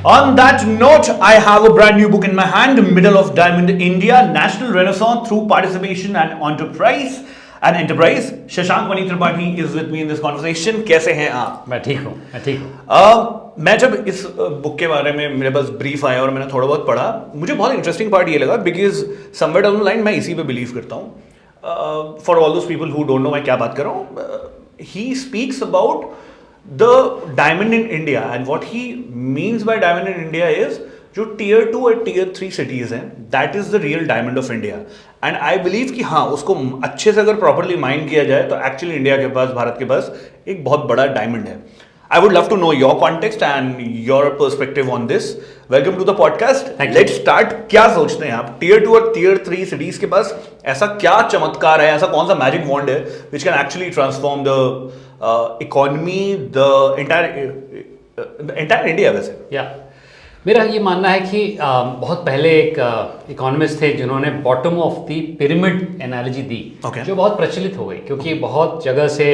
On that note, I have a brand new book in my hand, Middle of Diamond India, National Renaissance Through Participation and Enterprise. Shashank Mani Tripathi is with me in this conversation. कैसे हैं आप? मैं ठीक हूँ। मैं जब इस book के बारे में मेरे पास ब्रीफ आया और मैंने थोड़ा बहुत पढ़ा, मुझे बहुत इंटरेस्टिंग पार्ट ये लगा because somewhere down the line मैं इसी पे बिलीव करता हूँ. For all those people who don't know मैं क्या बात कर रहा हूँ, he speaks about the diamond in India, and what he means by diamond in India is जो tier 2 और tier 3 cities हैं, that is the real diamond of India. And I believe कि हाँ, उसको अच्छे से अगर properly mine किया जाए तो actually इंडिया के पास, भारत के पास एक बहुत बड़ा diamond है. I would love to know your context and your perspective on this. Welcome to the podcast. Let's start. क्या सोचते हैं आप? Tier 2 और Tier 3 cities के पास ऐसा क्या चमत्कार है, ऐसा कौन सा magic wand है which can actually transform the economy, the entire India वैसे? मेरा ये मानना है कि बहुत पहले एक इकोनॉमिस्ट थे जिन्होंने bottom of the pyramid analogy दी, जो बहुत प्रचलित हो गई क्योंकि बहुत जगह से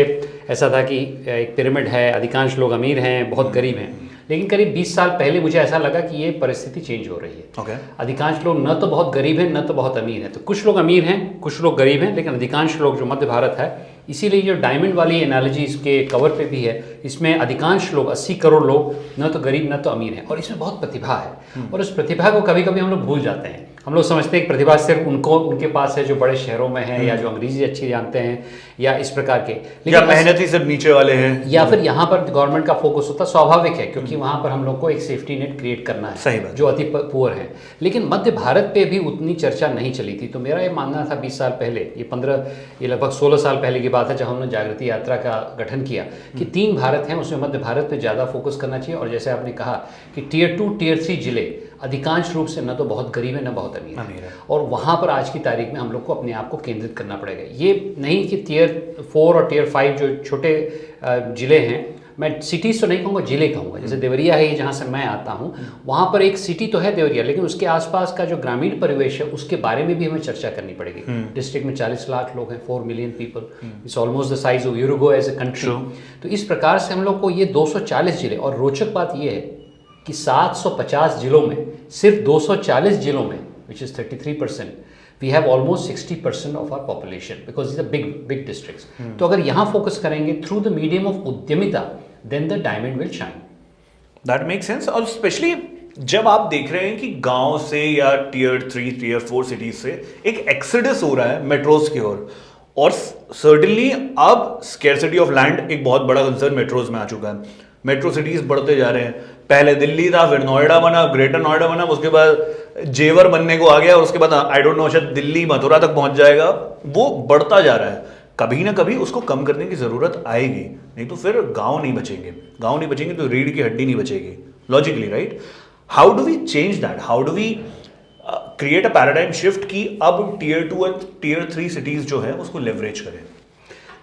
ऐसा था कि एक पिरामिड है, अधिकांश लोग अमीर हैं, बहुत गरीब हैं. लेकिन करीब 20 साल पहले मुझे ऐसा लगा कि ये परिस्थिति चेंज हो रही है. अधिकांश लोग न तो बहुत गरीब हैं, न तो बहुत अमीर हैं. तो कुछ लोग अमीर हैं, कुछ लोग गरीब हैं, लेकिन अधिकांश लोग जो मध्य भारत है, इसीलिए जो डायमंड वाली एनालॉजी इसके कवर पे भी है, इसमें अधिकांश लोग 80 करोड़ लोग न तो गरीब न तो अमीर हैं और इसमें बहुत प्रतिभा है. और उस प्रतिभा को कभी कभी हम लोग भूल जाते हैं. हम लोग समझते हैं कि प्रतिभा सिर्फ उनके पास है जो बड़े शहरों में है या जो अंग्रेजी अच्छी जानते हैं या इस प्रकार के, लेकिन मेहनती सिर्फ नीचे वाले हैं, या फिर यहाँ पर गवर्नमेंट का फोकस होता स्वाभाविक है क्योंकि वहाँ पर हम लोग को एक सेफ्टी नेट क्रिएट करना है. सही बात. जो अति पुअर है. लेकिन मध्य भारत पे भी उतनी चर्चा नहीं चली थी. तो मेरा ये मानना था 20 साल पहले, ये लगभग 16 साल पहले की बात है जब हमने जागृति यात्रा का गठन किया कि 3 भारत हैं, उसमें मध्य भारत पे ज़्यादा फोकस करना चाहिए. और जैसे आपने कहा कि Tier 2 Tier 3 जिले अधिकांश रूप से न तो बहुत गरीब है न बहुत अमीर है, और वहाँ पर आज की तारीख में हम लोग को अपने आप को केंद्रित करना पड़ेगा. ये नहीं कि Tier 4 और Tier 5 जो छोटे ज़िले हैं, मैं सिटीज़ तो नहीं कहूँगा, ज़िले कहूँगा. जैसे देवरिया है, ये जहाँ से मैं आता हूँ, वहाँ पर एक सिटी तो है देवरिया, लेकिन उसके आसपास का जो ग्रामीण परिवेश है उसके बारे में भी हमें चर्चा करनी पड़ेगी. डिस्ट्रिक्ट में 40 लाख लोग हैं, 4 million people, it's almost the size of Uruguay as a country. तो इस प्रकार से हम लोग को ये 240 जिले, और रोचक बात ये है कि 750 जिलों में सिर्फ 240 जिलों में, which is 33%, we have almost 60% of our population because is a big districts. तो अगर यहाँ फोकस करेंगे थ्रू द मीडियम ऑफ उद्यमिता, then the diamond will shine. That make sense. और स्पेशली जब आप देख रहे हैं कि गांव से या Tier 3 Tier 4 सिटीज से एक एक्सोडस हो रहा है मेट्रोज की ओर, और सर्टेनली अब स्केर्सिटी ऑफ लैंड एक बहुत बड़ा कंसर्न मेट्रोज में आ चुका है. मेट्रो सिटीज बढ़ते जा रहे हैं. पहले दिल्ली था, फिर नोएडा बना, ग्रेटर नोएडा बना, उसके बाद जेवर बनने को आ गया, और उसके बाद आई डोंट नो शायद दिल्ली मथुरा तक पहुंच जाएगा. वो बढ़ता जा रहा है. कभी ना कभी उसको कम करने की जरूरत आएगी, नहीं तो फिर गांव नहीं बचेंगे तो रीढ़ की हड्डी नहीं बचेगी, logically, right? How do we change that? How do we create a paradigm shift कि अब Tier 2 और Tier 3 सिटीज जो है उसको लेवरेज करें?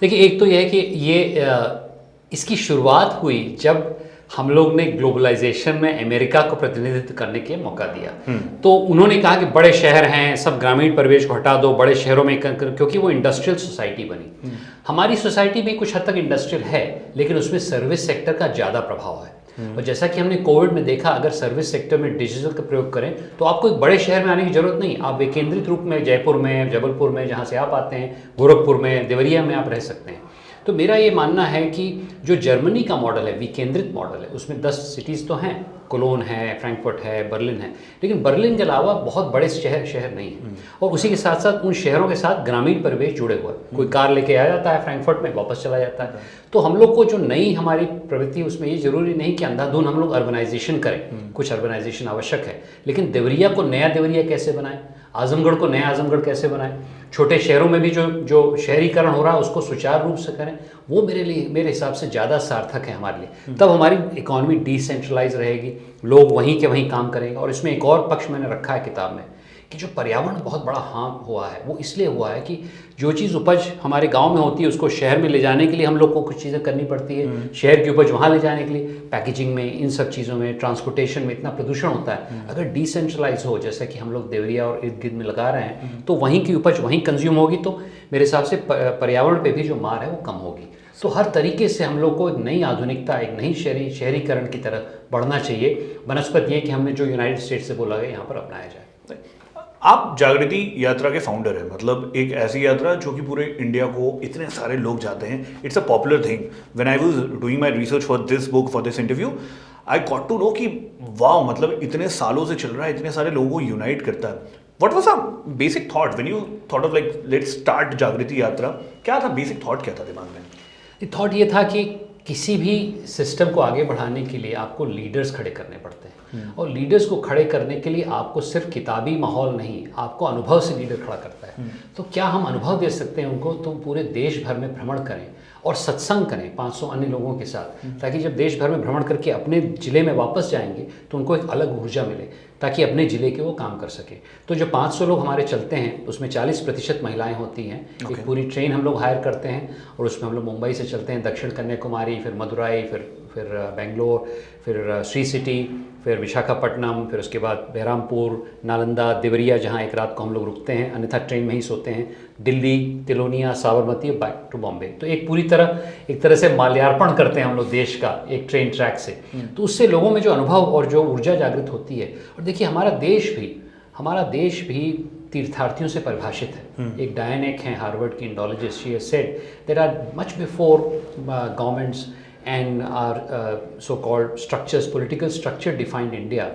देखिए, एक तो यह है कि ये इसकी शुरुआत हुई जब हम लोग ने ग्लोबलाइजेशन में अमेरिका को प्रतिनिधित्व करने के मौका दिया. तो उन्होंने कहा कि बड़े शहर हैं, सब ग्रामीण परिवेश को हटा दो, बड़े शहरों में क्योंकि वो इंडस्ट्रियल सोसाइटी बनी. हमारी सोसाइटी भी कुछ हद तक इंडस्ट्रियल है, लेकिन उसमें सर्विस सेक्टर का ज़्यादा प्रभाव है. और जैसा कि हमने कोविड में देखा, अगर सर्विस सेक्टर में डिजिटल का प्रयोग करें तो आपको एक बड़े शहर में आने की जरूरत नहीं. आप विकेंद्रित रूप में जयपुर में, जबलपुर में, जहाँ से आप आते हैं, गोरखपुर में, देवरिया में आप रह सकते हैं. तो मेरा ये मानना है कि जो जर्मनी का मॉडल है, विकेंद्रित मॉडल है, उसमें 10 सिटीज़ तो हैं, कोलोन है, फ्रैंकफर्ट है, बर्लिन है, लेकिन बर्लिन के अलावा बहुत बड़े शहर नहीं है. और उसी के साथ साथ उन शहरों के साथ ग्रामीण परिवेश जुड़े हुए हैं. कोई कार लेके आ जाता है फ्रैंकफर्ट में, वापस चला जाता है. तो हम लोग को जो नई हमारी प्रवृत्ति, उसमें ये जरूरी नहीं कि अंधाधुन हम लोग अर्बनाइजेशन करें. कुछ अर्बनाइजेशन आवश्यक है, लेकिन देवरिया को नया देवरिया कैसे बनाएं, आजमगढ़ को नया आजमगढ़ कैसे बनाएं, छोटे शहरों में भी जो शहरीकरण हो रहा है उसको सुचारू रूप से करें, वो मेरे हिसाब से ज़्यादा सार्थक है हमारे लिए. तब हमारी इकॉनमी डिसेंट्रलाइज रहेगी, लोग वहीं के वहीं काम करेंगे. और इसमें एक और पक्ष मैंने रखा है किताब में कि जो पर्यावरण बहुत बड़ा हार्म हुआ है, वो इसलिए हुआ है कि जो चीज़ उपज हमारे गांव में होती है उसको शहर में ले जाने के लिए हम लोग को कुछ चीज़ें करनी पड़ती है. शहर की उपज वहाँ ले जाने के लिए पैकेजिंग में, इन सब चीज़ों में, ट्रांसपोर्टेशन में इतना प्रदूषण होता है. अगर डिसेंट्रलाइज हो, जैसे कि हम लोग देवरिया और इर्द गिर्द में लगा रहे हैं, तो वहीं की उपज वहीं कंज्यूम होगी, तो मेरे हिसाब से पर्यावरण पे भी जो मार है वो कम होगी. तो हर तरीके से हम लोग को एक नई आधुनिकता, एक नई शहरीकरण की तरफ बढ़ना चाहिए, बनस्पत ये कि हमने जो यूनाइटेड स्टेट्स से बोला गया यहाँ पर अपनाया जाए। आप जागृति यात्रा के फाउंडर हैं, मतलब एक ऐसी यात्रा जो कि पूरे इंडिया को इतने सारे लोग जाते हैं, it's a popular thing. When I was doing my research for this book, for this interview, I got to know कि वाह, मतलब इतने सालों से चल रहा है, इतने सारे लोगों को यूनाइट करता है। What was a basic thought when you thought of like let's start जागृति यात्रा? क्या था बेसिक थॉट, क्या था दिमाग में? थॉट ये था कि किसी भी सिस्टम को आगे बढ़ाने के लिए आपको लीडर्स खड़े करने पड़ते हैं, और लीडर्स को खड़े करने के लिए आपको सिर्फ किताबी माहौल नहीं, आपको अनुभव से लीडर खड़ा करता है। तो क्या हम अनुभव दे सकते हैं उनको? तो पूरे देश भर में भ्रमण करें और सत्संग करें 500 अन्य लोगों के साथ, ताकि जब देश भर में भ्रमण करके अपने ज़िले में वापस जाएंगे तो उनको एक अलग ऊर्जा मिले, ताकि अपने ज़िले के वो काम कर सके। तो जो 500 लोग हमारे चलते हैं उसमें 40% महिलाएं होती हैं। एक पूरी ट्रेन हम लोग हायर करते हैं और उसमें हम लोग मुंबई से चलते हैं, दक्षिण कन्याकुमारी, फिर मदुराई, फिर बेंगलोर, फिर श्री सिटी, फिर विशाखापट्टनम, फिर उसके बाद बहरामपुर, नालंदा, देवरिया, जहाँ एक रात को हम लोग रुकते हैं, अन्यथा ट्रेन में ही सोते हैं, दिल्ली, तिलोनिया, साबरमती, बैक टू बॉम्बे। तो एक तरह से माल्यार्पण करते हैं हम लोग देश का एक ट्रेन ट्रैक से। तो उससे लोगों में जो अनुभव और जो ऊर्जा जागृत होती है। और देखिए, हमारा देश भी तीर्थार्थियों से परिभाषित है। एक डायनेक हैं हार्वर्ड की indologist, she has said there are much before governments and our so-called structures, political structure defined India,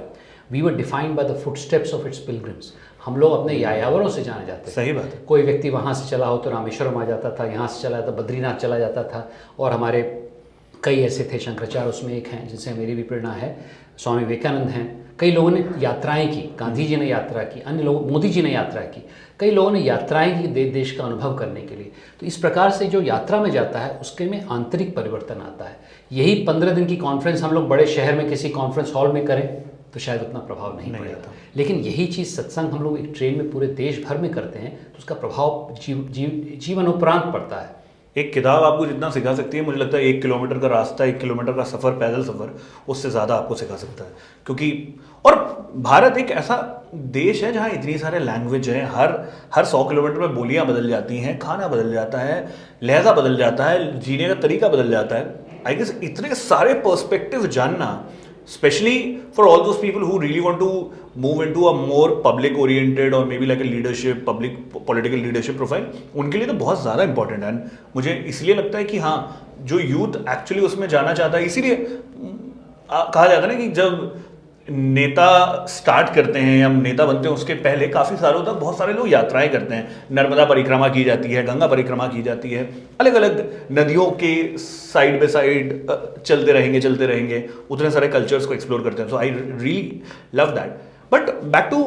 we were defined by the footsteps of its pilgrims. हम लोग अपने यायावरों से जाने जाते हैं। सही बात है। कोई व्यक्ति वहाँ से चला हो तो रामेश्वरम आ जाता था, यहाँ से चला तो बद्रीनाथ चला जाता था, और हमारे कई ऐसे थे, शंकराचार्य उसमें एक हैं जिनसे मेरी भी प्रेरणा है, स्वामी विवेकानंद हैं। कई लोगों ने यात्राएं की, गांधी जी ने यात्रा की, अन्य लोग, मोदी जी ने यात्रा की, कई लोगों ने यात्राएं की देश का अनुभव करने के लिए। तो इस प्रकार से जो यात्रा में जाता है उसके में आंतरिक परिवर्तन आता है। यही 15 दिन की कॉन्फ्रेंस हम लोग बड़े शहर में किसी कॉन्फ्रेंस हॉल में करें तो शायद उतना प्रभाव नहीं पड़ेगा, लेकिन यही चीज़ सत्संग हम लोग एक ट्रेन में पूरे देश भर में करते हैं तो उसका प्रभाव जीवन उपरांत पड़ता है। एक किताब आपको जितना सिखा सकती है, मुझे लगता है 1 किलोमीटर का रास्ता, 1 किलोमीटर का सफ़र, पैदल सफ़र, उससे ज़्यादा आपको सिखा सकता है। क्योंकि और भारत एक ऐसा देश है जहाँ इतनी सारे लैंग्वेज हैं, हर 100 किलोमीटर में बोलियाँ बदल जाती हैं, खाना बदल जाता है, लहजा बदल जाता है, जीने का तरीका बदल जाता है। आई गेस इतने सारे पर्सपेक्टिव जानना, specially for all those people who really want to move into a more public oriented और maybe like a leadership, public political leadership profile, उनके लिए तो बहुत ज़्यादा इंपॉर्टेंट है। मुझे इसलिए लगता है कि हाँ, जो यूथ एक्चुअली उसमें जाना चाहता है, इसीलिए कहा जाता है ना कि जब नेता स्टार्ट करते हैं या नेता बनते हैं उसके पहले काफ़ी सालों तक बहुत सारे लोग यात्राएं करते हैं। नर्मदा परिक्रमा की जाती है, गंगा परिक्रमा की जाती है, अलग अलग नदियों के साइड बाय साइड चलते रहेंगे, उतने सारे कल्चर्स को एक्सप्लोर करते हैं। So I really love that. But back to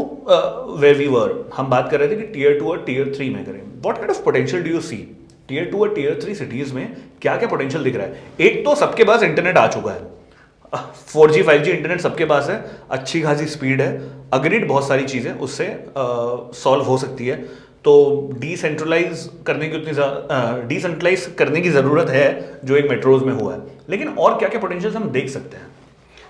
where we were, हम बात कर रहे थे कि टियर 2 और टियर 3 में करें। What kind of potential do you see tier 2 और टियर 3 सिटीज़ में? क्या क्या पोटेंशियल दिख रहा है? एक तो सबके पास इंटरनेट आ चुका है, 4G 5G इंटरनेट सबके पास है, अच्छी खासी स्पीड है, अग्रीड बहुत सारी चीज़ें उससे सॉल्व हो सकती है। तो डिसेंट्रलाइज करने की ज़रूरत है जो एक मेट्रोज में हुआ है। लेकिन और क्या क्या पोटेंशियल हम देख सकते हैं?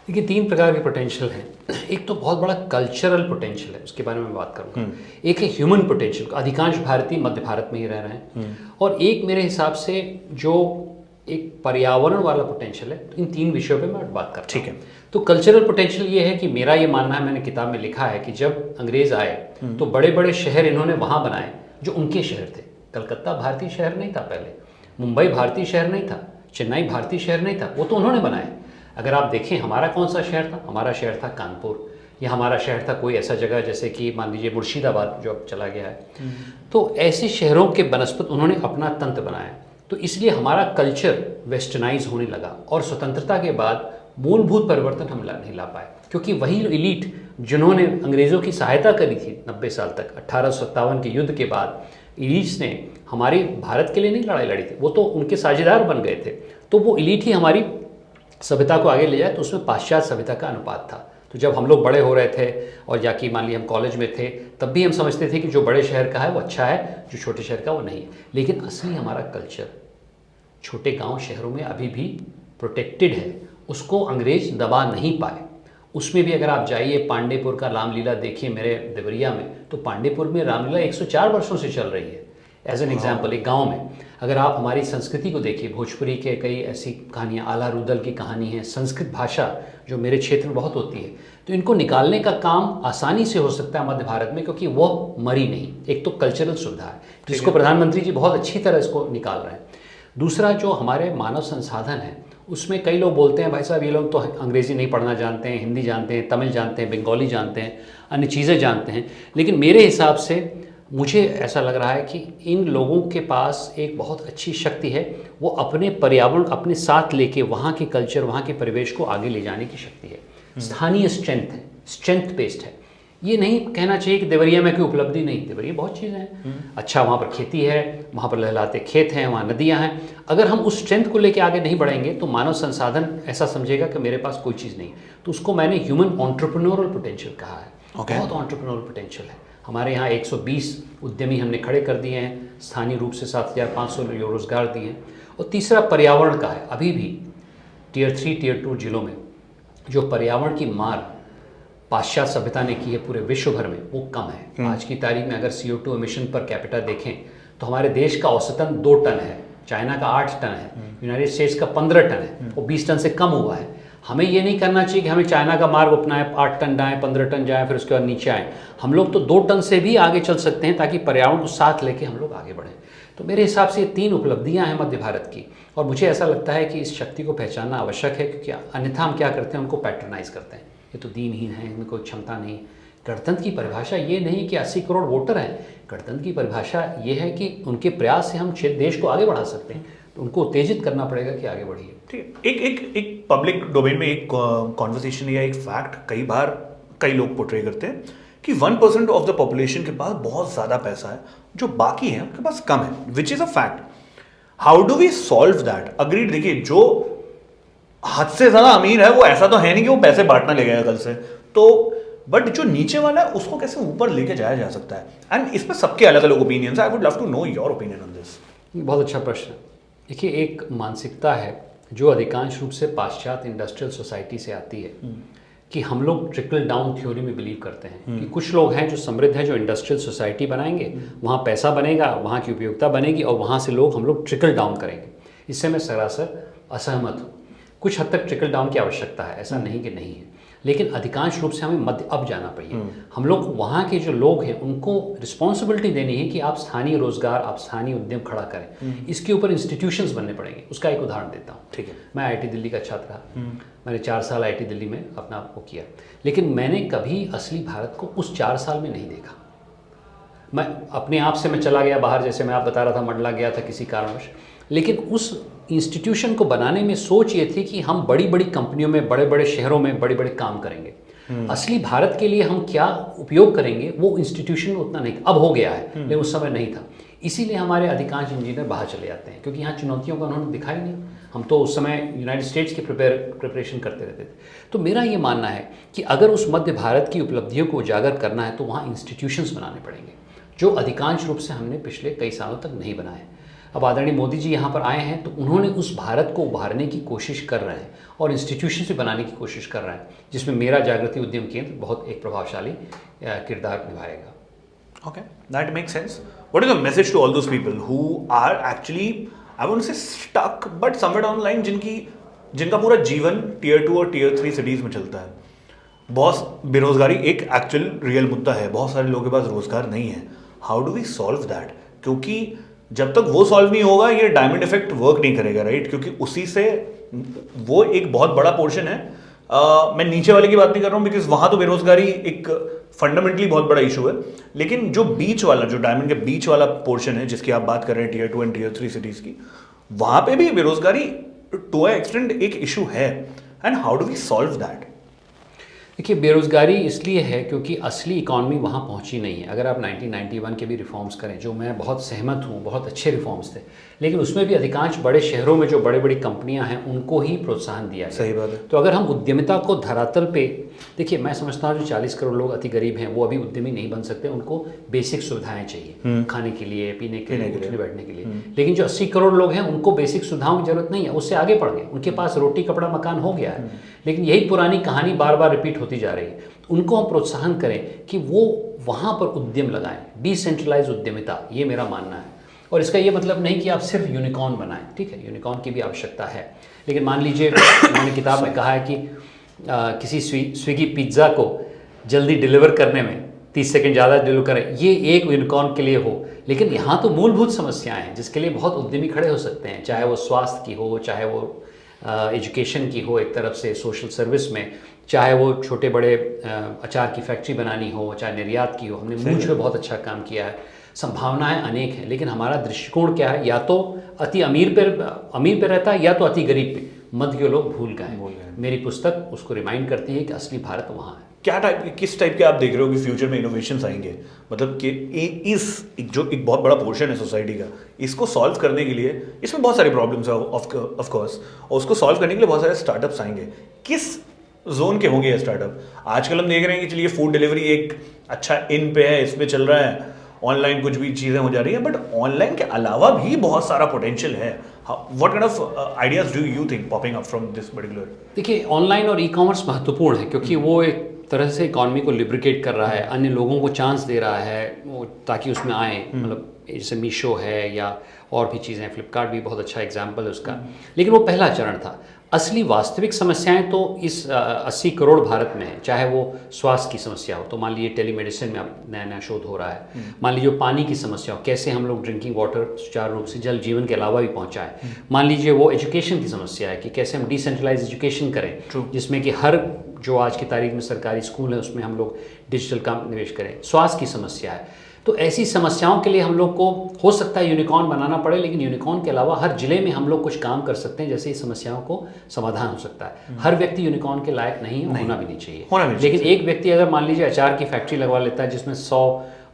देखिए, 3 प्रकार के पोटेंशियल हैं। एक तो बहुत बड़ा कल्चरल पोटेंशियल है, उसके बारे में बात करूँगा। एक है ह्यूमन पोटेंशियल, अधिकांश भारतीय मध्य भारत में ही रह रहे हैं। और एक मेरे हिसाब से जो एक पर्यावरण वाला पोटेंशियल है। तो इन 3 विषयों पे मैं बात करता हूँ। ठीक है। तो कल्चरल पोटेंशियल ये है कि मेरा ये मानना है, मैंने किताब में लिखा है कि जब अंग्रेज आए तो बड़े बड़े शहर इन्होंने वहाँ बनाए जो उनके शहर थे। कलकत्ता भारतीय शहर नहीं था पहले, मुंबई भारतीय शहर नहीं था, चेन्नई भारतीय शहर नहीं था, वो तो उन्होंने बनाए। अगर आप देखें हमारा कौन सा शहर था, हमारा शहर था कानपुर, या हमारा शहर था कोई ऐसा जगह जैसे कि मान लीजिए मुर्शिदाबाद जो अब चला गया है। तो ऐसे शहरों के बनस्पत उन्होंने अपना तंत्र बनाया। तो इसलिए हमारा कल्चर वेस्टर्नाइज होने लगा और स्वतंत्रता के बाद मूलभूत परिवर्तन हम नहीं ला पाए, क्योंकि वही इलीट जिन्होंने अंग्रेज़ों की सहायता करी थी 90 साल तक, 1857 के युद्ध के बाद इलीट्स ने हमारे भारत के लिए नहीं लड़ाई लड़ी थी, वो तो उनके साझेदार बन गए थे। तो वो इलीट ही हमारी सभ्यता को आगे ले जाए, तो उसमें पाश्चात्य सभ्यता का अनुपात था। तो जब हम लोग बड़े हो रहे थे और जाकि मान लीजिए हम कॉलेज में थे, तब भी हम समझते थे कि जो बड़े शहर का है वो अच्छा है, जो छोटे शहर का वो नहीं है। लेकिन असली हमारा कल्चर छोटे गांव शहरों में अभी भी प्रोटेक्टेड है, उसको अंग्रेज दबा नहीं पाए। उसमें भी अगर आप जाइए पांडेपुर का रामलीला देखिए मेरे देवरिया में, तो पांडेपुर में रामलीला 104 वर्षों से चल रही है। एज एन एग्जाम्पल, एक गांव में अगर आप हमारी संस्कृति को देखिए, भोजपुरी के कई ऐसी कहानियाँ, आला रुदल की कहानी है, संस्कृत भाषा जो मेरे क्षेत्र में बहुत होती है, तो इनको निकालने का काम आसानी से हो सकता है मध्य भारत में, क्योंकि वो मरी नहीं। एक तो कल्चरल सुविधा है जिसको प्रधानमंत्री जी बहुत अच्छी तरह इसको निकाल रहे हैं। दूसरा, जो हमारे मानव संसाधन है उसमें कई लोग बोलते हैं भाई साहब ये लोग तो अंग्रेज़ी नहीं पढ़ना जानते हैं, हिंदी जानते हैं, तमिल जानते हैं, बंगाली जानते हैं, अन्य चीज़ें जानते हैं, लेकिन मेरे हिसाब से मुझे ऐसा लग रहा है कि इन लोगों के पास एक बहुत अच्छी शक्ति है, वो अपने पर्यावरण अपने साथ लेके वहाँ के कल्चर, वहाँ के परिवेश को आगे ले जाने की शक्ति है। स्थानीय स्ट्रेंथ है, स्ट्रेंथ बेस्ड है। ये नहीं कहना चाहिए कि देवरिया में कोई उपलब्धि नहीं, देवरिया बहुत चीज़ें हैं, अच्छा वहाँ पर खेती है, वहाँ पर लहलाते खेत हैं, वहाँ नदियाँ हैं। अगर हम उस स्ट्रेंथ को लेके आगे नहीं बढ़ेंगे तो मानव संसाधन ऐसा समझेगा कि मेरे पास कोई चीज़ नहीं। तो उसको मैंने ह्यूमन एंटरप्रेन्योरल पोटेंशियल कहा है। बहुत एंटरप्रेन्योरल पोटेंशियल है हमारे यहाँ। 120 उद्यमी हमने खड़े कर दिए हैं, स्थानीय रूप से 7,500 रोजगार दिए हैं। और तीसरा पर्यावरण का है। अभी भी टियर 3 टियर 2 जिलों में जो पर्यावरण की मार पाश्चात्य सभ्यता ने की है पूरे विश्व भर में, वो कम है। आज की तारीख में अगर CO2 एमिशन पर कैपिटा देखें तो हमारे देश का औसतन 2 टन है, चाइना का 8 टन है, यूनाइटेड स्टेट्स का 15 टन है, वो 20 टन से कम हुआ है। हमें ये नहीं करना चाहिए कि हमें चाइना का मार्ग अपनाएं, 8 टन जाएँ, 15 टन जाएँ, फिर उसके बाद नीचे आएँ। हम लोग तो 2 टन से भी आगे चल सकते हैं ताकि पर्यावरण को साथ लेके हम लोग आगे बढ़ें। तो मेरे हिसाब से ये 3 उपलब्धियां हैं मध्य भारत की, और मुझे ऐसा लगता है कि इस शक्ति को पहचानना आवश्यक है, क्योंकि अन्यथा हम क्या करते हैं, उनको पैट्रनाइज करते हैं, ये तो दीनहीन है, इनमें कोई क्षमता नहीं। गणतंत्र की परिभाषा ये नहीं कि 80 करोड़ वोटर हैं, गणतंत्र की परिभाषा ये है कि उनके प्रयास से हम देश को आगे बढ़ा सकते हैं, तो उनको उत्तेजित करना पड़ेगा कि आगे बढ़िए। ठीक है, एक पब्लिक डोमेन में एक कॉन्वर्सेशन या एक फैक्ट कई बार कई लोग पोर्ट्रे करते हैं कि 1% ऑफ द पॉपुलेशन के पास बहुत ज़्यादा पैसा है, जो बाकी है उनके पास कम है, which is a fact. How do we solve that? Agreed, देखिए जो हद से ज़्यादा अमीर है वो ऐसा तो है नहीं कि वो पैसे बांटना ले गया कल से, तो बट जो नीचे वाला है उसको कैसे ऊपर लेके जाया जा सकता है? एंड इस पर सबके अलग अलग ओपिनियंस है। I would love to know your opinion on this. बहुत अच्छा प्रश्न। देखिए, एक मानसिकता है जो अधिकांश रूप से पाश्चात्य इंडस्ट्रियल सोसाइटी से आती है कि हम लोग ट्रिकल डाउन थ्योरी में बिलीव करते हैं कि कुछ लोग हैं जो समृद्ध हैं, जो इंडस्ट्रियल सोसाइटी बनाएंगे, वहाँ पैसा बनेगा, वहाँ की उपयोगिता बनेगी, और वहाँ से लोग हम लोग ट्रिकल डाउन करेंगे। इससे मैं सरासर असहमत हूँ। कुछ हद तक ट्रिकल डाउन की आवश्यकता है, ऐसा नहीं कि नहीं है, लेकिन अधिकांश रूप से हमें मध्य अप जाना चाहिए। हम लोग वहाँ के जो लोग हैं उनको रिस्पॉन्सिबिलिटी देनी है कि आप स्थानीय रोजगार, आप स्थानीय उद्यम खड़ा करें। इसके ऊपर इंस्टीट्यूशंस बनने पड़ेंगे। उसका एक उदाहरण देता हूँ। ठीक है, मैं IIT दिल्ली का छात्र रहा, मैंने 4 साल IIT दिल्ली में अपना वो किया, लेकिन मैंने कभी असली भारत को उस 4 साल में नहीं देखा। मैं अपने आप से मैं चला गया बाहर, जैसे मैं आप बता रहा था, मंडला गया था किसी कारणवश, लेकिन उस इंस्टीट्यूशन को बनाने में सोच ये थी कि हम बड़ी बड़ी कंपनियों में, बड़े बड़े शहरों में बड़े बड़े काम करेंगे। असली भारत के लिए हम क्या उपयोग करेंगे वो इंस्टीट्यूशन उतना नहीं, अब हो गया है, लेकिन उस समय नहीं था। इसीलिए हमारे अधिकांश इंजीनियर बाहर चले जाते हैं, क्योंकि यहाँ चुनौतियों का उन्होंने दिखा ही नहीं। हम तो उस समय यूनाइटेड स्टेट्स की प्रिपरेशन करते रहते थे। तो मेरा ये मानना है कि अगर उस मध्य भारत की उपलब्धियों को उजागर करना है तो वहाँ इंस्टीट्यूशंस बनाने पड़ेंगे, जो अधिकांश रूप से हमने पिछले कई सालों तक नहीं बनाए। अब आदरणीय मोदी जी यहाँ पर आए हैं तो उन्होंने उस भारत को उभारने की कोशिश कर रहे हैं और इंस्टीट्यूशन से बनाने की कोशिश कर रहे हैं, जिसमें मेरा जागृति उद्यम केंद्र बहुत एक प्रभावशाली किरदार निभाएगा। Okay, that makes sense. What is the message to all those people who are actually, I won't say stuck, but somewhere down the line जिनका पूरा जीवन Tier 2 और Tier 3 सिटीज़ में चलता है? बहुत बेरोजगारी एक एक्चुअल रियल मुद्दा है, बहुत सारे लोगों के पास रोजगार नहीं है। How do we solve that? क्योंकि जब तक वो सॉल्व नहीं होगा ये डायमंड इफेक्ट वर्क नहीं करेगा, राइट? क्योंकि उसी से वो एक बहुत बड़ा पोर्शन है। मैं नीचे वाले की बात नहीं कर रहा हूँ, बिकॉज वहाँ तो बेरोजगारी एक फंडामेंटली बहुत बड़ा इशू है, लेकिन जो बीच वाला, जो डायमंड के बीच वाला पोर्शन है जिसकी आप बात कर रहे हैं Tier 2 एंड Tier 3 सिटीज़ की, वहाँ पे भी बेरोजगारी टू अ एक्सटेंट एक इशू है। And how do we solve that? देखिए, बेरोज़गारी इसलिए है क्योंकि असली इकॉनमी वहाँ पहुँची नहीं है। अगर आप 1991 के भी रिफॉर्म्स करें, जो मैं बहुत सहमत हूँ, बहुत अच्छे रिफॉर्म्स थे, लेकिन उसमें भी अधिकांश बड़े शहरों में जो बड़ी बड़ी कंपनियां हैं उनको ही प्रोत्साहन दिया है। सही बात है। तो अगर हम उद्यमिता को धरातल पे देखिए, मैं समझता हूँ जो 40 करोड़ लोग अति गरीब हैं वो अभी उद्यमी नहीं बन सकते, उनको बेसिक सुविधाएं चाहिए, खाने के लिए, पीने के लिए, उठने बैठने के लिए। लेकिन जो 80 करोड़ लोग हैं उनको बेसिक सुविधाओं की जरूरत नहीं है, उससे आगे बढ़ गए, उनके पास रोटी कपड़ा मकान हो गया है। लेकिन यही पुरानी कहानी बार बार रिपीट होती जा रही है। उनको हम प्रोत्साहन करें कि वो वहाँ पर उद्यम लगाएं, डिसेंट्रलाइज उद्यमिता, ये मेरा मानना है। और इसका ये मतलब नहीं कि आप सिर्फ यूनिकॉर्न बनाएं, ठीक है, यूनिकॉर्न की भी आवश्यकता है, लेकिन मान लीजिए मैंने किताब में कहा है कि किसी स्विगी पिज्ज़ा को जल्दी डिलीवर करने में 30 सेकंड ज़्यादा डिलीवर करें, ये एक यूनिकॉर्न के लिए हो। लेकिन यहाँ तो मूलभूत समस्याएं हैं जिसके लिए बहुत उद्यमी खड़े हो सकते हैं, चाहे वो स्वास्थ्य की हो, चाहे वो एजुकेशन की हो, एक तरफ से सोशल सर्विस में, चाहे वो छोटे बड़े अचार की फैक्ट्री बनानी हो, चाहे निर्यात की हो। हमने मूंछ पे बहुत अच्छा काम किया है, संभावनाएं अनेक हैं, लेकिन हमारा दृष्टिकोण क्या है, या तो अति अमीर पे रहता है या तो अति गरीब पे। मध्य के लोग भूल गए। मेरी पुस्तक उसको रिमाइंड करती है कि असली भारत वहाँ है। क्या टाइप, किस टाइप के आप देख रहे हो कि फ्यूचर में इनोवेशंस आएंगे, मतलब कि इस जो एक बहुत बड़ा पोर्शन है सोसाइटी का, इसको सॉल्व करने के लिए, इसमें बहुत सारी प्रॉब्लम्स है ऑफ कोर्स, और उसको सॉल्व करने के लिए बहुत सारे स्टार्टअप्स आएंगे। किस जोन के होंगे ये स्टार्टअप? आजकल हम देख रहे हैं कि चलिए फूड डिलीवरी एक अच्छा इन पे है, इस पे चल रहा है, ऑनलाइन कुछ भी चीज़ें हो जा रही हैं, बट ऑनलाइन के अलावा भी बहुत सारा पोटेंशियल है। What kind of ideas do you think popping up from this particular? देखिए, ऑनलाइन और ई कॉमर्स महत्वपूर्ण है क्योंकि वो एक तरह से इकॉनमी को लिब्रिकेट कर रहा है, अन्य लोगों को चांस दे रहा है वो ताकि उसमें आए। मतलब जैसे मीशो है या और भी चीज़ें हैं, फ्लिपकार्ट भी बहुत अच्छा एग्जाम्पल है उसका। लेकिन वो पहला चरण था। असली वास्तविक समस्याएं तो इस 80 करोड़ भारत में है, चाहे वो स्वास्थ्य की समस्या हो, तो मान लीजिए टेलीमेडिसिन में अब नया नया शोध हो रहा है। मान लीजिए पानी की समस्या हो, कैसे हम लोग ड्रिंकिंग वाटर सुचारू रूप से जल जीवन के अलावा भी पहुंचाएं। मान लीजिए वो एजुकेशन की समस्या है कि कैसे हम डिसेंट्रलाइज एजुकेशन करें, जिसमें कि हर जो आज की तारीख में सरकारी स्कूल है उसमें हम लोग डिजिटल काम निवेश करें। स्वास्थ्य की समस्या है, तो ऐसी समस्याओं के लिए हम लोग को हो सकता है यूनिकॉर्न बनाना पड़े, लेकिन यूनिकॉर्न के अलावा हर जिले में हम लोग कुछ काम कर सकते हैं जैसे इस समस्याओं को समाधान हो सकता है। हर व्यक्ति यूनिकॉर्न के लायक नहीं है, होना भी नहीं चाहिए। लेकिन एक व्यक्ति अगर मान लीजिए अचार की फैक्ट्री लगवा लेता है जिसमें 100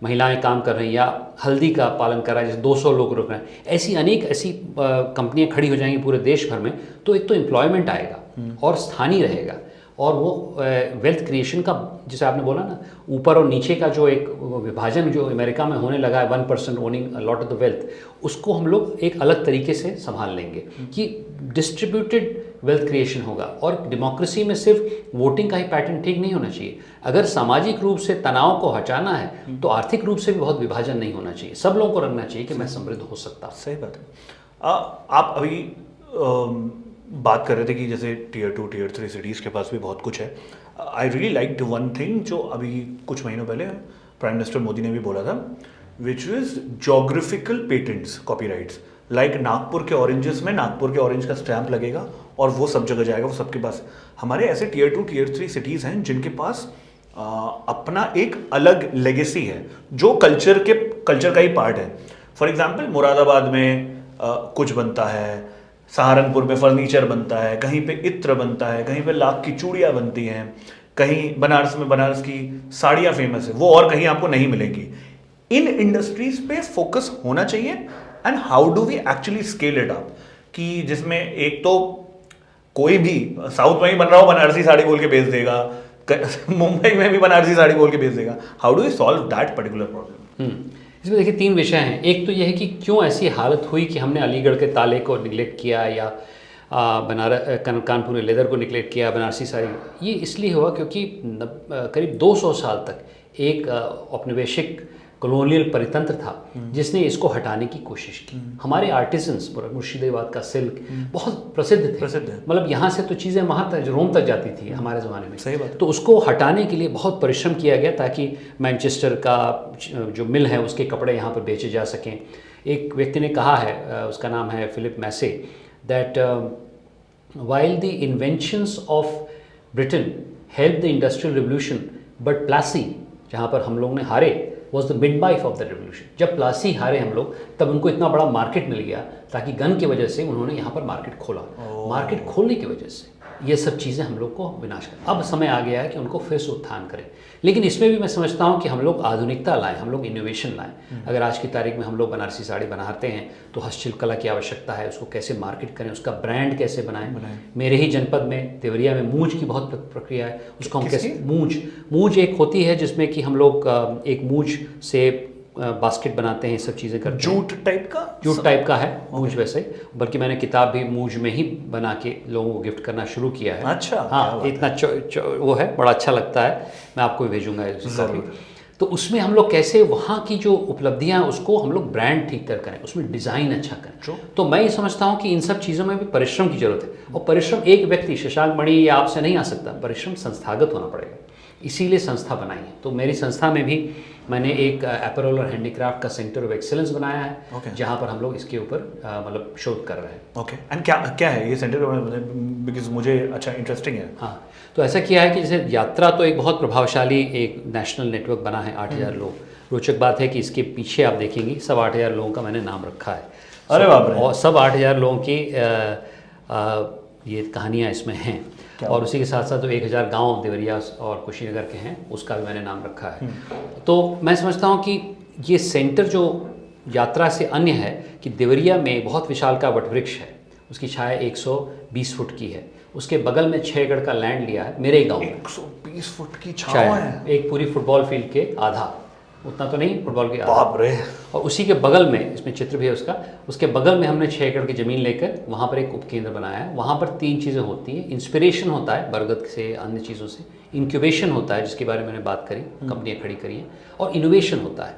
महिलाएं काम कर रही हैं, या हल्दी का पालन कर रहा है जैसे 200 लोग रुक रहे हैं, ऐसी अनेक ऐसी कंपनियां खड़ी हो जाएंगी पूरे देश भर में, तो एक तो एम्प्लॉयमेंट आएगा और स्थानीय रहेगा, और वो वेल्थ क्रिएशन का, जैसे आपने बोला ना, ऊपर और नीचे का जो एक विभाजन जो अमेरिका में होने लगा है, 1% owning a lot of the wealth, उसको हम लोग एक अलग तरीके से संभाल लेंगे कि डिस्ट्रीब्यूटेड वेल्थ क्रिएशन होगा। और डेमोक्रेसी में सिर्फ वोटिंग का ही पैटर्न ठीक नहीं होना चाहिए। अगर सामाजिक रूप से तनाव को हटाना है तो आर्थिक रूप से भी बहुत विभाजन नहीं होना चाहिए। सब लोगों को रखना चाहिए कि मैं समृद्ध हो सकता हूँ। सही बात है। आप अभी बात कर रहे थे कि जैसे टीयर 2 टीयर 3 सिटीज़ के पास भी बहुत कुछ है। I really like one thing जो अभी कुछ महीनों पहले प्राइम मिनिस्टर मोदी ने भी बोला था, which is geographical patents copyrights. Like Nagpur के ऑरेंजेस में नागपुर के ऑरेंज का स्टैंप लगेगा और वो सब जगह जाएगा, वो सबके पास। हमारे ऐसे टीयर 2 टीयर 3 सिटीज़ हैं जिनके पास अपना एक अलग लेगेसी है जो कल्चर का ही पार्ट है। फॉर एग्जाम्पल मुरादाबाद में कुछ बनता है, सहारनपुर में फर्नीचर बनता है, कहीं पे इत्र बनता है, कहीं पे लाख की चूड़ियाँ बनती हैं, कहीं बनारस में बनारस की साड़ियाँ फेमस है, वो और कहीं आपको नहीं मिलेगी। इन इंडस्ट्रीज पे फोकस होना चाहिए। And how do we actually scale it up, कि जिसमें एक तो कोई भी साउथ में ही बन रहा हो बनारसी साड़ी बोल के बेच देगा, मुंबई में भी बनारसी साड़ी बोल के बेच देगा। How do we solve that particular problem? इसमें देखिए 3 विषय हैं। एक तो यह है कि क्यों ऐसी हालत हुई कि हमने अलीगढ़ के ताले को निगलेक्ट किया या कानपुर में लेदर को निगलेक्ट किया, बनारसी साड़ी। ये इसलिए हुआ क्योंकि करीब 200 साल तक एक औपनिवेशिक कॉलोनियल परितंत्र था जिसने इसको हटाने की कोशिश की। हमारे आर्टिजन्स, मुर्शिदाबाद का सिल्क बहुत प्रसिद्ध थे, मतलब यहाँ से तो चीज़ें वहाँ तक रोम तक जाती थी हमारे ज़माने में। सही बात। तो उसको हटाने के लिए बहुत परिश्रम किया गया ताकि मैनचेस्टर का जो मिल है उसके कपड़े यहाँ पर बेचे जा सकें। एक व्यक्ति ने कहा है, उसका नाम है Philip Massey, that while the inventions of Britain help the industrial revolution, but Plassey, जहाँ पर हम लोग ने हारे, was the midwife of the revolution. जब प्लासी हारे हम लोग, तब उनको इतना बड़ा मार्केट मिल गया ताकि गन की वजह से उन्होंने यहाँ पर मार्केट खोला। मार्केट खोलने की वजह से ये सब चीज़ें हम लोग को विनाश कर। अब समय आ गया है कि उनको फिर से उत्थान करें, लेकिन इसमें भी मैं समझता हूँ कि हम लोग आधुनिकता लाएं, हम लोग इनोवेशन लाएं। अगर आज की तारीख में हम लोग बनारसी साड़ी बनाते हैं तो हस्तशिल्पकला की आवश्यकता है, उसको कैसे मार्केट करें, उसका ब्रांड कैसे बनाएं। मेरे ही जनपद में देवरिया में मूंछ की बहुत प्रक्रिया है, उसको हम कैसे, मूंछ एक होती है जिसमें कि हम लोग एक मूंछ से बास्केट बनाते हैं, सब चीज़ें करते हैं। जूट टाइप का है मूंछ वैसे, बल्कि मैंने किताब भी मूंछ में ही बना के लोगों को गिफ्ट करना शुरू किया है। अच्छा, हाँ, इतना वो है, बड़ा अच्छा लगता है, मैं आपको भी भेजूंगा इसका भी। तो उसमें हम लोग कैसे वहाँ की जो उपलब्धियाँ हैं उसको हम लोग ब्रांड ठीक कर करें, उसमें डिज़ाइन अच्छा करें। तो मैं ये समझता हूँ कि इन सब चीज़ों में भी परिश्रम की ज़रूरत है, और परिश्रम एक व्यक्ति शशांक मणि या आपसे नहीं आ सकता, परिश्रम संस्थागत होना पड़ेगा, इसीलिए संस्था बनाई है। तो मेरी संस्था में भी मैंने एक अपैरल और हैंडीक्राफ्ट का सेंटर ऑफ एक्सेलेंस बनाया है, जहाँ पर हम लोग इसके ऊपर मतलब शोध कर रहे हैं। ओके, एंड क्या है ये सेंटर, बिकॉज मुझे अच्छा इंटरेस्टिंग है। हाँ, तो ऐसा किया है कि जैसे यात्रा तो एक बहुत प्रभावशाली एक नेशनल नेटवर्क बना है, 8,000 लोग। रोचक बात है कि इसके पीछे आप देखेंगे सब 8,000 लोगों का मैंने नाम रखा है। अरे बाप रे। और सब 8,000 लोगों की ये कहानियाँ इसमें हैं, और उसी के साथ साथ तो 1,000 गांव देवरिया और कुशीनगर के हैं, उसका भी मैंने नाम रखा है। तो मैं समझता हूँ कि ये सेंटर जो यात्रा से अन्य है कि देवरिया में बहुत विशाल का वटवृक्ष है, उसकी छाया 120 फुट की है, उसके बगल में 6 एकड़ का लैंड लिया है मेरे गांव में। 120 फुट की छाया है, एक पूरी फुटबॉल फील्ड के आधा, उतना तो नहीं, फुटबॉल के आधा। बाप रे। और उसी के बगल में, इसमें चित्र भी है उसका, उसके बगल में हमने 6 एकड़ की ज़मीन लेकर वहाँ पर एक उपकेंद्र बनाया है। वहाँ पर 3 चीज़ें होती हैं, इंस्पिरेशन होता है बरगद से, अन्य चीज़ों से, इंक्यूबेशन होता है जिसके बारे में मैंने बात करी, कंपनियाँ खड़ी करी हैं, और इनोवेशन होता है।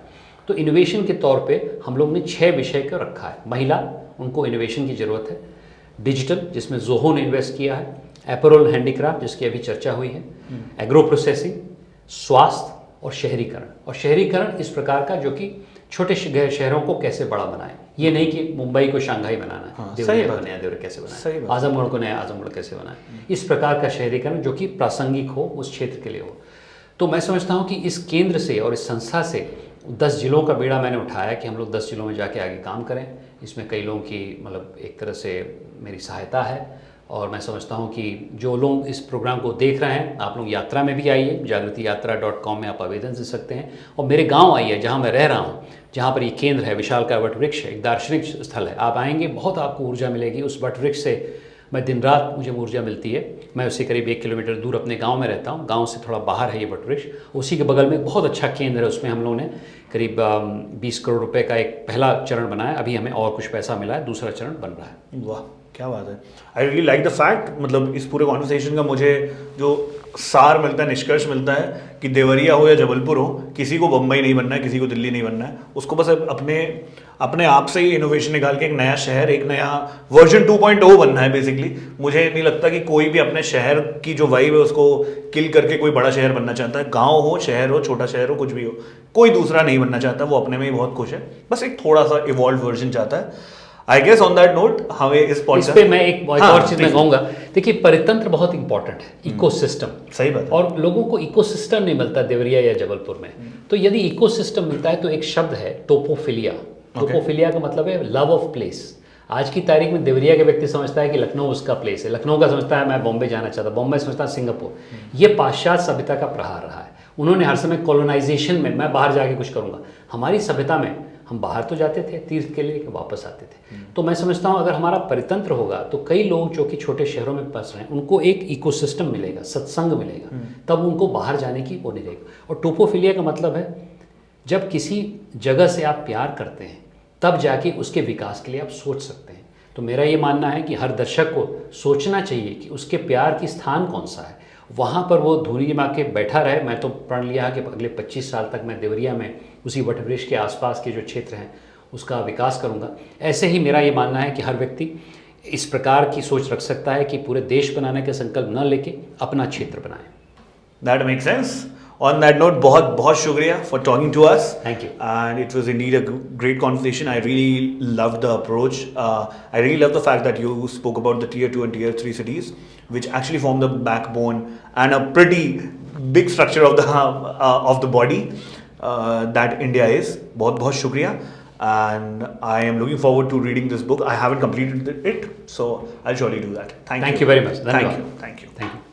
तो इनोवेशन के तौर पर हम लोग ने 6 विषय को रखा है। महिला, उनको इनोवेशन की ज़रूरत है। डिजिटल, जिसमें जोहो ने इन्वेस्ट किया है। अपैरल हैंडीक्राफ्ट, जिसकी अभी चर्चा हुई है। एग्रो प्रोसेसिंग, स्वास्थ्य, और शहरीकरण। और शहरीकरण इस प्रकार का जो कि छोटे शहरों को कैसे बड़ा बनाए, ये नहीं कि मुंबई को शंघाई बनाना है, देवरिया को नया देवरिया कैसे बनाए, आजमगढ़ को नया आजमगढ़ कैसे बनाए, इस प्रकार का शहरीकरण जो कि प्रासंगिक हो, उस क्षेत्र के लिए हो। तो मैं समझता हूँ कि इस केंद्र से और इस संस्था से 10 जिलों का बीड़ा मैंने उठाया कि हम लोग 10 जिलों में जाके आगे काम करें। इसमें कई लोगों की मतलब एक तरह से मेरी सहायता है, और मैं समझता हूँ कि जो लोग इस प्रोग्राम को देख रहे हैं, आप लोग यात्रा में भी आइए, जागृतियात्रा.com में आप आवेदन दे सकते हैं, और मेरे गांव आइए जहाँ मैं रह रहा हूँ, जहाँ पर ये केंद्र है, विशालकाय वटवृक्ष है, एक दार्शनिक स्थल है। आप आएंगे, बहुत आपको ऊर्जा मिलेगी उस वटवृक्ष से। मैं दिन रात मुझे ऊर्जा मिलती है। मैं उससे करीब 1 किलोमीटर दूर अपने गांव में रहता हूं, गांव से थोड़ा बाहर है ये वटवृक्ष। उसी के बगल में एक बहुत अच्छा केंद्र है, उसमें हम लोगों ने करीब 20 करोड़ रुपए का एक पहला चरण बनाया। अभी हमें और कुछ पैसा मिला है, दूसरा चरण बन रहा है। वाह, क्या बात है। I really like the fact, मतलब इस पूरे कॉन्वर्सेशन का मुझे जो सार मिलता है, निष्कर्ष मिलता है कि देवरिया हो या जबलपुर हो, किसी को बम्बई नहीं बनना है, किसी को दिल्ली नहीं बनना है। उसको बस अपने आप से ही इनोवेशन निकाल के एक नया शहर, एक नया वर्जन 2.0 बनना है बेसिकली। मुझे नहीं लगता कि कोई भी अपने शहर की जो वाइब है उसको किल करके कोई बड़ा शहर बनना चाहता है। गांव हो, शहर हो, छोटा शहर हो, कुछ भी हो, कोई दूसरा नहीं बनना चाहता। वो अपने में ही बहुत खुश है, बस एक थोड़ा सा इवॉल्व वर्जन चाहता है। I guess on that note हमें इस पे मैं एक और चीज में कहूंगा। देखिए, परितंत्र बहुत इंपॉर्टेंट है, इकोसिस्टम। सही बात है। और लोगों को इकोसिस्टम नहीं मिलता देवरिया या जबलपुर में। तो यदि इकोसिस्टम मिलता है तो एक शब्द है टोपोफिलिया। टोपोफिलिया का मतलब है लव ऑफ प्लेस। आज की तारीख में देवरिया के व्यक्ति समझता है कि लखनऊ उसका प्लेस है, लखनऊ का समझता है मैं बॉम्बे जाना चाहता, बॉम्बे समझता है सिंगापुर। ये पाश्चात्य सभ्यता का प्रहार रहा है। उन्होंने हर समय कॉलोनाइजेशन में मैं बाहर जाके कुछ करूंगा। हमारी सभ्यता में हम बाहर तो जाते थे तीर्थ के लिए, वापस आते थे। तो मैं समझता हूँ अगर हमारा परितंत्र होगा तो कई लोग जो कि छोटे शहरों में फंस रहे हैं उनको एक इकोसिस्टम मिलेगा, सत्संग मिलेगा, तब उनको बाहर जाने की वो नहीं रहेगी। और टोपोफिलिया का मतलब है जब किसी जगह से आप प्यार करते हैं तब जाके उसके विकास के लिए आप सोच सकते हैं। तो मेरा ये मानना है कि हर दर्शक को सोचना चाहिए कि उसके प्यार की स्थान कौन सा है, वहाँ पर वो धूनी जमा के बैठा रहे। मैं तो प्रण लिया कि अगले 25 साल तक मैं देवरिया में उसी वटवृक्ष के आसपास के जो क्षेत्र हैं उसका विकास करूँगा। ऐसे ही मेरा ये मानना है कि हर व्यक्ति इस प्रकार की सोच रख सकता है कि पूरे देश बनाने का संकल्प न लेके अपना क्षेत्र बनाए। That make sense. On that note, बहुत बहुत शुक्रिया for talking to us. Thank you. And it was indeed a great conversation. I really loved the approach. I really love the fact that you spoke about the tier 2 and tier 3 cities, which actually form the backbone and a pretty big structure of the body that India is. बहुत बहुत शुक्रिया. And I am looking forward to reading this book. I haven't completed it, so I'll surely do that. Thank you very much. Thank you. Thank you. Thank you.